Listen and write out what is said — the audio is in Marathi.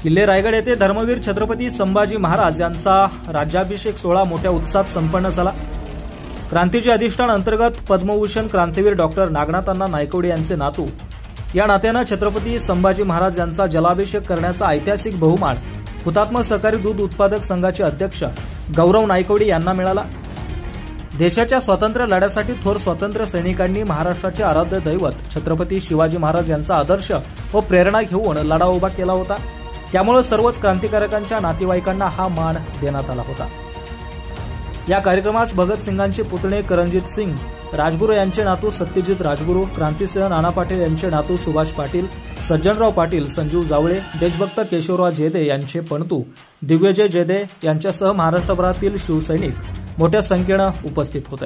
किल्ले रायगड येथे धर्मवीर छत्रपती संभाजी महाराज यांचा राज्याभिषेक सोहळा मोठ्या उत्साहात संपन्न झाला। क्रांतीचे अधिष्ठान अंतर्गत पद्मभूषण क्रांतीवीर डॉक्टर नागनाथांना नायकवडी यांचे नातू या नात्याने छत्रपती संभाजी महाराज यांचा जलाभिषेक करण्याचा ऐतिहासिक बहुमान हुतात्मा सहकारी दूध उत्पादक संघाचे अध्यक्ष गौरव नायकवडी यांना मिळाला। देशाच्या स्वातंत्र्य लढ्यासाठी थोर स्वातंत्र्य सैनिकांनी महाराष्ट्राचे आराध्य दैवत छत्रपती शिवाजी महाराज यांचा आदर्श व प्रेरणा घेऊन लढा उभा केला होता। त्यामुळे सर्वच क्रांतिकारकांच्या नातेवाईकांना हा मान देण्यात आला होता। या कार्यक्रमास भगतसिंगांचे पुतणे करणजीत सिंग राजगुरू यांचे नातू सत्यजित राजगुरू, क्रांतिसिंह नाना पाटील यांचे नातू सुभाष पाटील, सज्जनराव पाटील, संजीव जावळे, देशभक्त केशवराव जेदे यांचे पणतू दिग्विजय जेदे यांच्यासह महाराष्ट्रभरातील शिवसैनिक मोठ्या संख्येने उपस्थित होते।